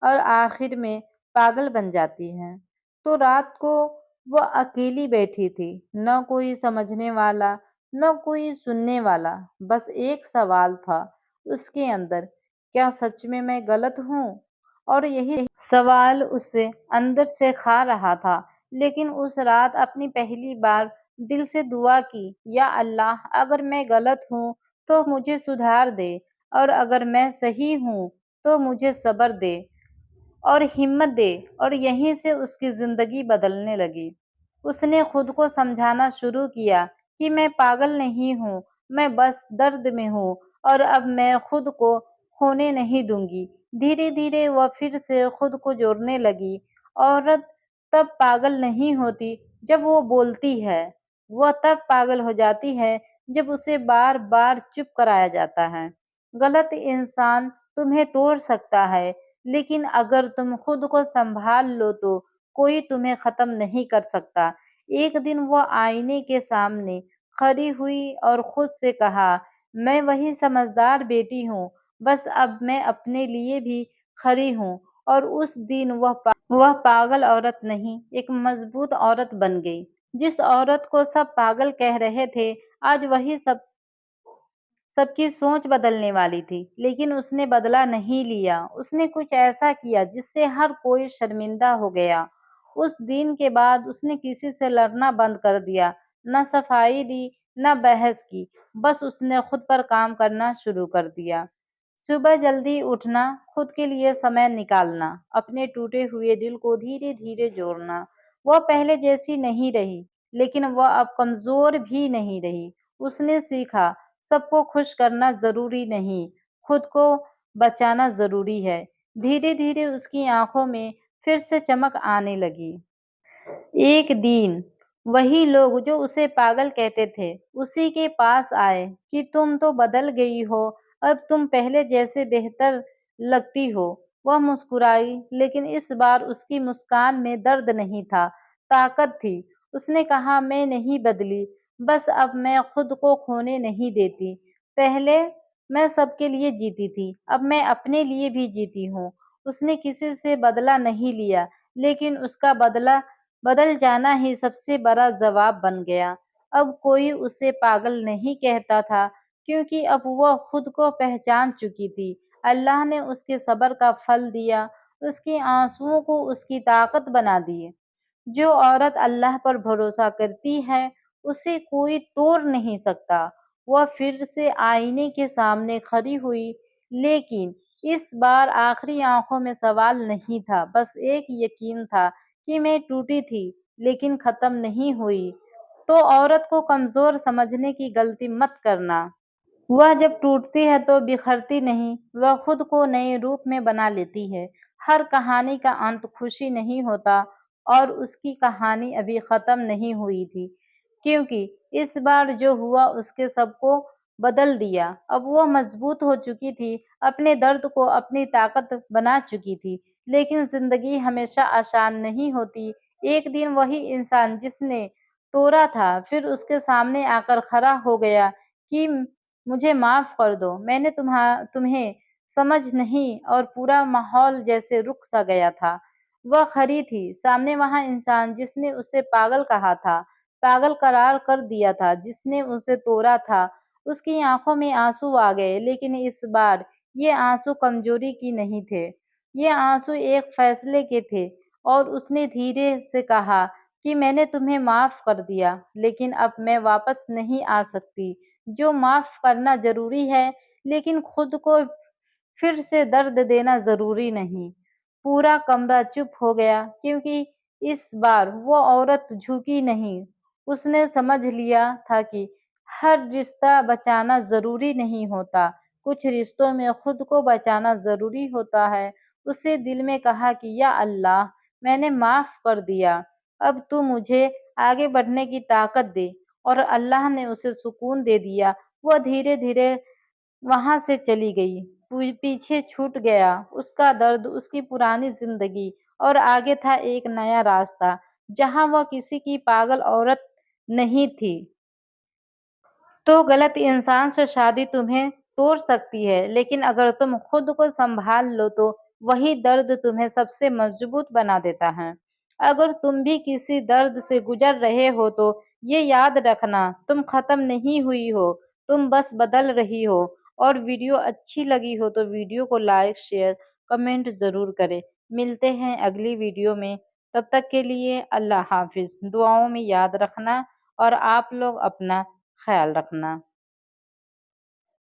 اور آخر میں پاگل بن جاتی ہیں۔ تو رات کو وہ اکیلی بیٹھی تھی، نہ کوئی سمجھنے والا، نہ کوئی سننے والا، بس ایک سوال تھا اس کے اندر، کیا سچ میں غلط ہوں؟ اور یہی سوال اسے اندر سے کھا رہا تھا۔ لیکن اس رات اپنی پہلی بار دل سے دعا کی، یا اللہ، اگر میں غلط ہوں تو مجھے سدھار دے، اور اگر میں صحیح ہوں تو مجھے صبر دے اور ہمت دے۔ اور یہیں سے اس کی زندگی بدلنے لگی۔ اس نے خود کو سمجھانا شروع کیا کہ میں پاگل نہیں ہوں، میں بس درد میں ہوں، اور اب میں خود کو کھونے نہیں دوں گی۔ دھیرے دھیرے وہ پھر سے خود کو جوڑنے لگی۔ عورت تب پاگل نہیں ہوتی جب وہ بولتی ہے، وہ تب پاگل ہو جاتی ہے جب اسے بار بار چپ کرایا جاتا ہے۔ غلط انسان تمہیں توڑ سکتا ہے، لیکن اگر تم خود کو سنبھال لو تو کوئی تمہیں ختم نہیں کر سکتا۔ ایک دن وہ آئینے کے سامنے کھڑی ہوئی اور خود سے کہا، میں وہی سمجھدار بیٹی ہوں، بس اب میں اپنے لیے بھی کھڑی ہوں۔ اور اس دن وہ پاگل عورت نہیں، ایک مضبوط عورت بن گئی۔ جس عورت کو سب پاگل کہہ رہے تھے، آج وہی سب کی سوچ بدلنے والی تھی۔ لیکن اس نے بدلہ نہیں لیا، اس نے کچھ ایسا کیا جس سے ہر کوئی شرمندہ ہو گیا۔ اس دن کے بعد اس نے کسی سے لڑنا بند کر دیا، نہ صفائی دی، نہ بحث کی، بس اس نے خود پر کام کرنا شروع کر دیا۔ صبح جلدی اٹھنا، خود کے لیے سمے نکالنا، اپنے ٹوٹے ہوئے دل کو دھیرے دھیرے جوڑنا۔ وہ پہلے جیسی نہیں رہی، لیکن وہ اب کمزور بھی نہیں رہی۔ اس نے سیکھا، سب کو خوش کرنا ضروری نہیں، خود کو بچانا ضروری ہے۔ دھیرے دھیرے اس کی آنکھوں میں پھر سے چمک آنے لگی۔ ایک دن وہی لوگ جو اسے پاگل کہتے تھے اسی کے پاس آئے کہ تم تو بدل گئی ہو، اب تم پہلے جیسے بہتر لگتی ہو۔ وہ مسکرائی، لیکن اس بار اس کی مسکان میں درد نہیں تھا، طاقت تھی۔ اس نے کہا، میں نہیں بدلی، بس اب میں خود کو کھونے نہیں دیتی۔ پہلے میں سب کے لیے جیتی تھی، اب میں اپنے لیے بھی جیتی ہوں۔ اس نے کسی سے بدلہ نہیں لیا، لیکن اس کا بدل جانا ہی سب سے بڑا جواب بن گیا۔ اب کوئی اسے پاگل نہیں کہتا تھا، کیونکہ اب وہ خود کو پہچان چکی تھی۔ اللہ نے اس کے صبر کا پھل دیا، اس کے آنسوؤں کو اس کی طاقت بنا دیے۔ جو عورت اللہ پر بھروسہ کرتی ہے اسے کوئی توڑ نہیں سکتا۔ وہ پھر سے آئینے کے سامنے کھڑی ہوئی، لیکن اس بار آخری آنکھوں میں سوال نہیں تھا، بس ایک یقین تھا کہ میں ٹوٹی تھی لیکن ختم نہیں ہوئی۔ تو عورت کو کمزور سمجھنے کی غلطی مت کرنا۔ وہ جب ٹوٹتی ہے تو بکھرتی نہیں، وہ خود کو نئے روپ میں بنا لیتی ہے۔ ہر کہانی کا انت خوشی نہیں ہوتا، اور اس کی کہانی ابھی ختم نہیں ہوئی تھی، کیونکہ اس بار جو ہوا اس کے سب کو بدل دیا۔ اب وہ مضبوط ہو چکی تھی، اپنے درد کو اپنی طاقت بنا چکی تھی۔ لیکن زندگی ہمیشہ آسان نہیں ہوتی۔ ایک دن وہی انسان جس نے توڑا تھا پھر اس کے سامنے آ کر کھڑا ہو گیا کہ مجھے معاف کر دو، میں نے تمہیں سمجھ نہیں، اور پورا ماحول جیسے رک سا گیا تھا۔ وہ کھڑی تھی، سامنے وہاں انسان جس نے اسے پاگل کہا تھا، پاگل قرار کر دیا تھا، جس نے اسے توڑا تھا۔ اس کی آنکھوں میں آنسو آ گئے، لیکن اس بار یہ آنسو کمزوری کی نہیں تھے، یہ آنسو ایک فیصلے کے تھے۔ اور اس نے دھیرے سے کہا کہ میں نے تمہیں معاف کر دیا، لیکن اب میں واپس نہیں آ سکتی۔ جو معاف کرنا ضروری ہے، لیکن خود کو پھر سے درد دینا ضروری نہیں۔ پورا کمرہ چپ ہو گیا، کیونکہ اس بار وہ عورت جھکی نہیں۔ اس نے سمجھ لیا تھا کہ ہر رشتہ بچانا ضروری نہیں ہوتا، کچھ رشتوں میں خود کو بچانا ضروری ہوتا ہے۔ اسے دل میں کہا کہ یا اللہ، میں نے معاف کر دیا، اب تو مجھے آگے بڑھنے کی طاقت دے۔ اور اللہ نے اسے سکون دے دیا۔ وہ دھیرے دھیرے وہاں سے چلی گئی، پیچھے چھوٹ گیا اس کا درد، اس کی پرانی زندگی، اور آگے تھا ایک نیا راستہ جہاں وہ کسی کی پاگل عورت نہیں تھی۔ تو غلط انسان سے شادی تمہیں توڑ سکتی ہے، لیکن اگر تم خود کو سنبھال لو تو وہی درد تمہیں سب سے مضبوط بنا دیتا ہے۔ اگر تم بھی کسی درد سے گزر رہے ہو تو یہ یاد رکھنا، تم ختم نہیں ہوئی ہو، تم بس بدل رہی ہو۔ اور ویڈیو اچھی لگی ہو تو ویڈیو کو لائک، شیئر، کمنٹ ضرور کریں۔ ملتے ہیں اگلی ویڈیو میں، تب تک کے لیے اللہ حافظ۔ دعاؤں میں یاد رکھنا اور آپ لوگ اپنا خیال رکھنا۔